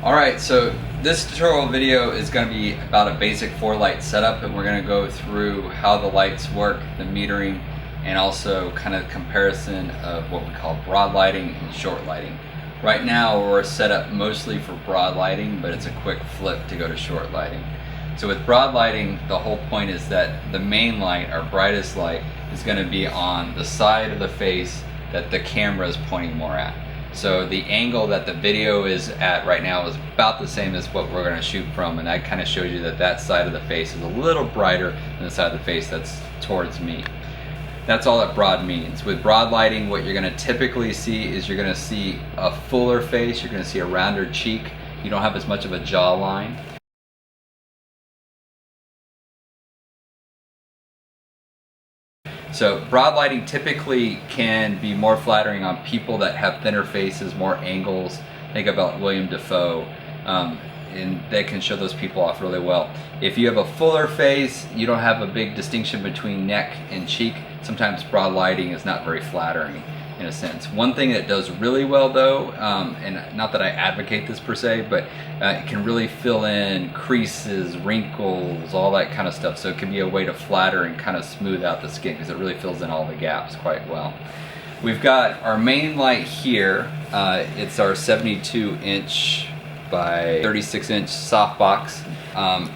Alright, so this tutorial video is going to be about a basic 4-light setup, and we're going to go through how the lights work, the metering, and also kind of comparison of what we call broad lighting and short lighting. Right now we're set up mostly for broad lighting, but it's a quick flip to go to short lighting. So with broad lighting, the whole point is that the main light, our brightest light, is going to be on the side of the face that the camera is pointing more at. So the angle that the video is at right now is about the same as what we're going to shoot from, and that kind of shows you that that side of the face is a little brighter than the side of the face that's towards me. That's all that broad means. With broad lighting, what you're going to typically see is you're going to see a fuller face, you're going to see a rounder cheek, you don't have as much of a jawline. So broad lighting typically can be more flattering on people that have thinner faces, more angles. Think about William Dafoe, and they can show those people off really well. If you have a fuller face, you don't have a big distinction between neck and cheek. Sometimes broad lighting is not very flattering in a sense. One thing that does really well though, and not that I advocate this per se, but it can really fill in creases, wrinkles, all that kind of stuff. So it can be a way to flatter and kind of smooth out the skin because it really fills in all the gaps quite well. We've got our main light here. It's our 72-inch by 36-inch softbox.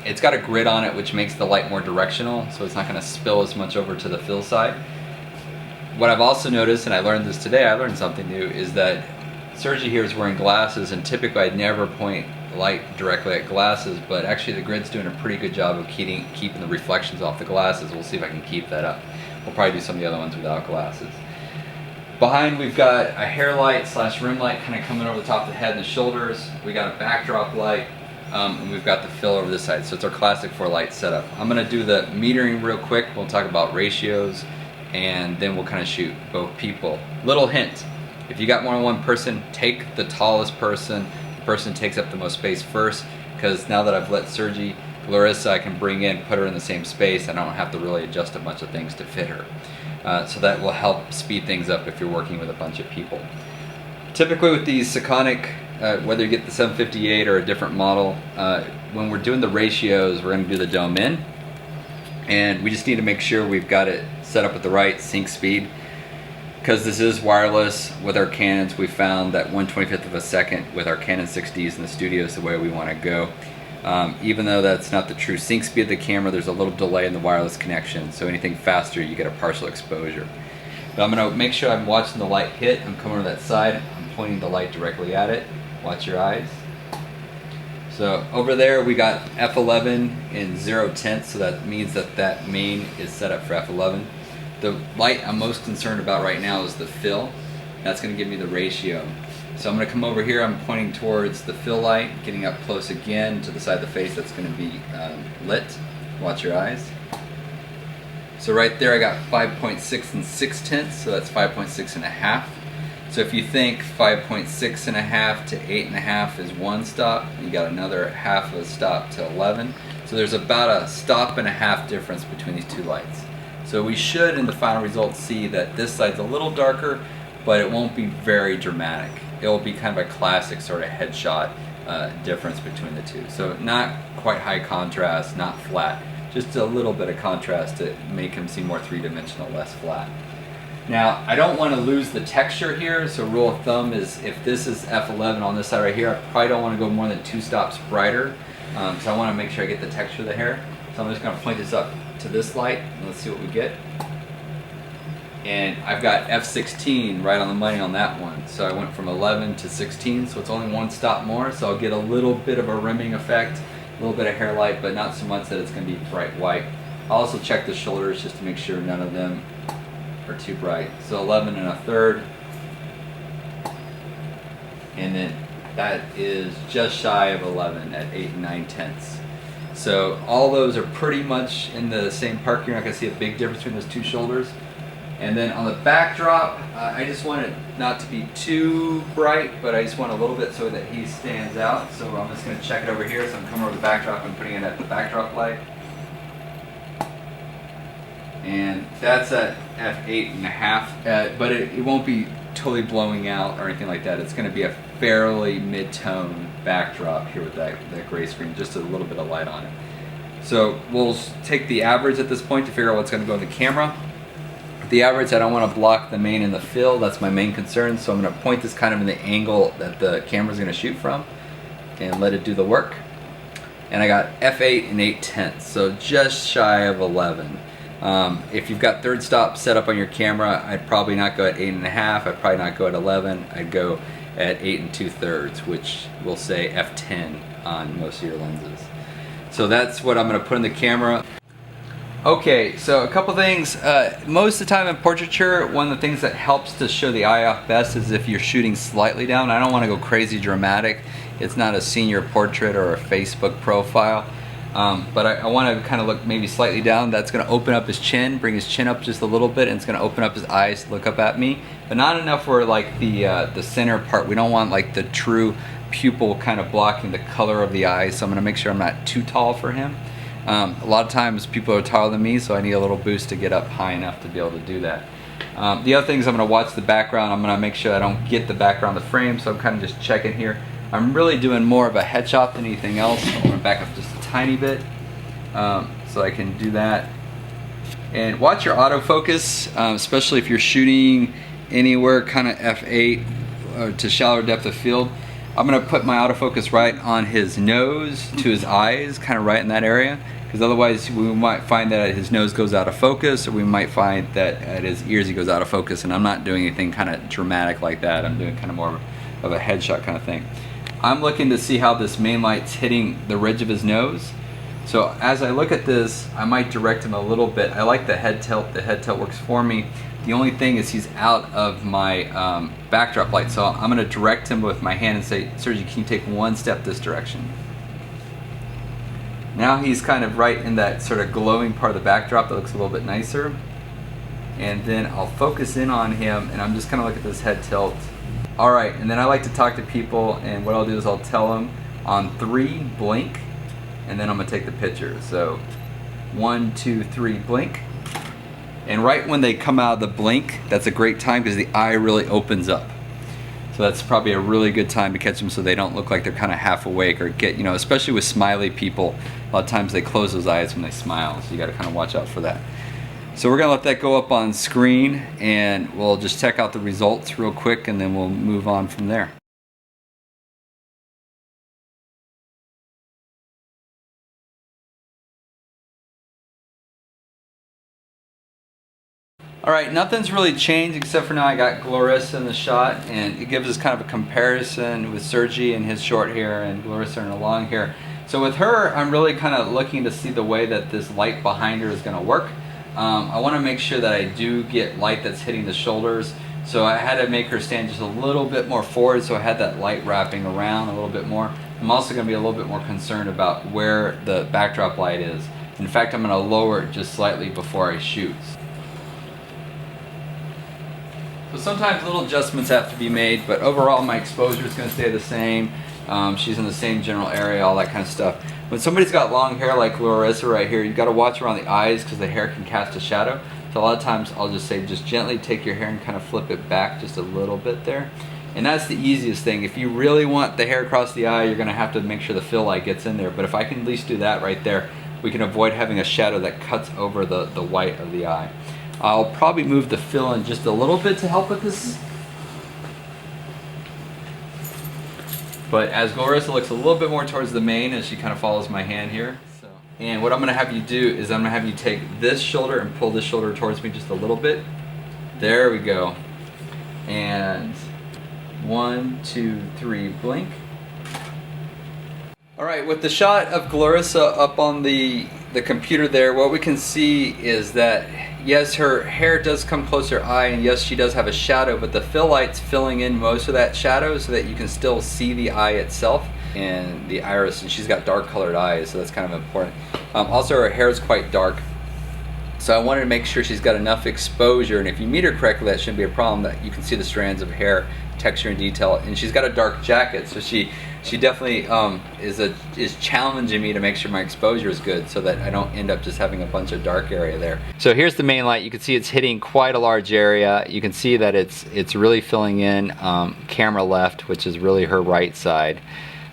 It's got a grid on it which makes the light more directional, so it's not going to spill as much over to the fill side. What I've also noticed, and I learned this today, I learned something new, is that Sergi here is wearing glasses, and typically I'd never point light directly at glasses, but actually the grid's doing a pretty good job of keeping the reflections off the glasses. We'll see if I can keep that up. We'll probably do some of the other ones without glasses. Behind we've got a hair light / rim light kind of coming over the top of the head and the shoulders. We got a backdrop light, and we've got the fill over this side. So it's our classic 4-light setup. I'm going to do the metering real quick. We'll talk about ratios, and then we'll kind of shoot both people. Little hint, if you got more than one person, take the tallest person. The person takes up the most space first, because now that I've let Sergi, Larissa I can bring in, put her in the same space, and I don't have to really adjust a bunch of things to fit her. So that will help speed things up if you're working with a bunch of people. Typically with these Sekonic, whether you get the 758 or a different model, when we're doing the ratios, we're going to do the dome in, and we just need to make sure we've got it set up at the right sync speed. Because this is wireless, with our Canons we found that 1/25th of a second with our Canon 6Ds in the studio is the way we want to go. Even though that's not the true sync speed of the camera, there's a little delay in the wireless connection, so anything faster you get a partial exposure. But I'm going to make sure I'm watching the light hit. I'm coming to that side, I'm pointing the light directly at it. Watch your eyes. So over there we got f11 in 0 tenths, so that means that that main is set up for f11. The light I'm most concerned about right now is the fill. That's going to give me the ratio. So I'm going to come over here, I'm pointing towards the fill light, getting up close again to the side of the face that's going to be lit. Watch your eyes. So right there I got 5.6 and 6 tenths, so that's 5.6 and a half. So if you think 5.6 and a half to 8 and a half is one stop, you got another half of a stop to 11. So there's about a stop and a half difference between these two lights. So we should in the final results see that this side's a little darker, but it won't be very dramatic. It will be kind of a classic sort of headshot difference between the two. So not quite high contrast, not flat, just a little bit of contrast to make him seem more three-dimensional, less flat. Now, I don't want to lose the texture here, so rule of thumb is if this is f11 on this side right here, I probably don't want to go more than 2 stops brighter, because I want to make sure I get the texture of the hair. So I'm just going to point this up to this light, and let's see what we get. And I've got f16 right on the money on that one, so I went from 11 to 16, so it's only 1 stop more, so I'll get a little bit of a rimming effect, a little bit of hair light, but not so much that it's going to be bright white. I'll also check the shoulders just to make sure none of them are too bright. So 11 and a third, and then that is just shy of 11 at 8 and 9 tenths. So all those are pretty much in the same park. You're not going to see a big difference between those two shoulders. And then on the backdrop, I just want it not to be too bright, but I just want a little bit so that he stands out. So I'm just going to check it over here. So I'm coming over the backdrop and putting it at the backdrop light. And that's at f8.5, but it won't be totally blowing out or anything like that. It's going to be a fairly mid-tone backdrop here with that gray screen, just a little bit of light on it. So we'll take the average at this point to figure out what's going to go in the camera. The average, I don't want to block the main and the fill. That's my main concern. So I'm going to point this kind of in the angle that the camera's going to shoot from and let it do the work. And I got f8 and 8/10, so just shy of 11. If you've got third stop set up on your camera, I'd probably not go at 8.5. I'd probably not go at 11. I'd go at 8 2/3, which will say f10 on most of your lenses. So that's what I'm going to put in the camera. Okay, so a couple things. Most of the time in portraiture, one of the things that helps to show the eye off best is if you're shooting slightly down. I don't want to go crazy dramatic. It's not a senior portrait or a Facebook profile. But I want to kind of look maybe slightly down. That's going to open up his chin, bring his chin up just a little bit, and it's going to open up his eyes to look up at me. But not enough where like the center part. We don't want like the true pupil kind of blocking the color of the eye. So I'm going to make sure I'm not too tall for him. A lot of times people are taller than me, so I need a little boost to get up high enough to be able to do that. The other thing is I'm going to watch the background. I'm going to make sure I don't get the background of the frame, so I'm kind of just checking here. I'm really doing more of a headshot than anything else. I'm going to back up just a tiny bit so I can do that. And watch your autofocus, especially if you're shooting anywhere kind of f8 to shallower depth of field. I'm going to put my autofocus right on his nose to his eyes, kind of right in that area, because otherwise we might find that his nose goes out of focus, or we might find that at his ears he goes out of focus, and I'm not doing anything kind of dramatic like that. I'm doing kind of more of a headshot kind of thing. I'm looking to see how this main light's hitting the ridge of his nose. So as I look at this, I might direct him a little bit. I like the head tilt. The head tilt works for me. The only thing is he's out of my backdrop light. So I'm going to direct him with my hand and say, Sergi, can you take one step this direction? Now he's kind of right in that sort of glowing part of the backdrop that looks a little bit nicer. And then I'll focus in on him, and I'm just going to look at this head tilt. All right, and then I like to talk to people, and what I'll do is I'll tell them on 3, blink, and then I'm gonna take the picture. So 1, 2, 3, blink. And right when they come out of the blink, that's a great time because the eye really opens up. So that's probably a really good time to catch them so they don't look like they're kind of half awake or get, especially with smiley people, a lot of times they close those eyes when they smile, so you gotta kind of watch out for that. So we're gonna let that go up on screen, and we'll just check out the results real quick, and then we'll move on from there. All right, nothing's really changed except for now I got Glorissa in the shot, and it gives us kind of a comparison with Sergi and his short hair and Glorissa and the long hair. So with her, I'm really kind of looking to see the way that this light behind her is gonna work. I want to make sure that I do get light that's hitting the shoulders, so I had to make her stand just a little bit more forward, so I had that light wrapping around a little bit more. I'm also going to be a little bit more concerned about where the backdrop light is. In fact, I'm going to lower it just slightly before I shoot. So sometimes little adjustments have to be made, but overall my exposure is going to stay the same. She's in the same general area, all that kind of stuff. When somebody's got long hair like Glorissa right here, you've got to watch around the eyes because the hair can cast a shadow. So a lot of times I'll just say, just gently take your hair and kind of flip it back just a little bit there. And that's the easiest thing. If you really want the hair across the eye, you're going to have to make sure the fill light gets in there. But if I can at least do that right there, we can avoid having a shadow that cuts over the white of the eye. I'll probably move the fill in just a little bit to help with this. But as Glorissa looks a little bit more towards the main as she kind of follows my hand here. And what I'm going to have you do is I'm going to have you take this shoulder and pull this shoulder towards me just a little bit. There we go. And 1, 2, 3, blink. All right, with the shot of Glorissa up on the computer there, what we can see is that yes, her hair does come close to her eye, and yes, she does have a shadow, but the fill light's filling in most of that shadow so that you can still see the eye itself and the iris, and she's got dark colored eyes, so that's kind of important. Also, her hair is quite dark, So I wanted to make sure she's got enough exposure, and if you meet her correctly, that shouldn't be a problem, that you can see the strands of hair, texture and detail. And she's got a dark jacket, so she definitely is challenging me to make sure my exposure is good, so that I don't end up just having a bunch of dark area there. So here's the main light. You can see it's hitting quite a large area. You can see that it's really filling in camera left, which is really her right side.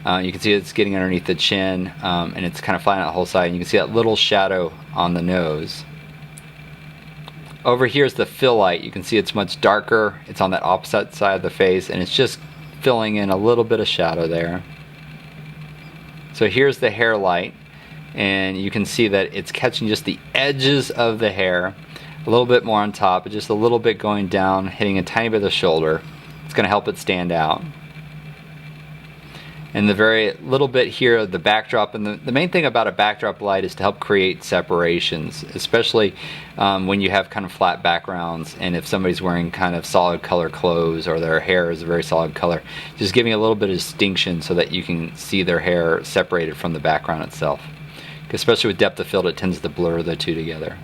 You can see it's getting underneath the chin, and it's kind of flattening out the whole side. And you can see that little shadow on the nose. Over here is the fill light. You can see it's much darker. It's on that opposite side of the face, and it's just filling in a little bit of shadow there. So here's the hair light, and you can see that it's catching just the edges of the hair, a little bit more on top, but just a little bit going down, hitting a tiny bit of the shoulder. It's going to help it stand out. And the very little bit here of the backdrop, and the main thing about a backdrop light is to help create separations, especially when you have kind of flat backgrounds, and if somebody's wearing kind of solid color clothes or their hair is a very solid color, just giving a little bit of distinction so that you can see their hair separated from the background itself. Especially with depth of field, it tends to blur the two together.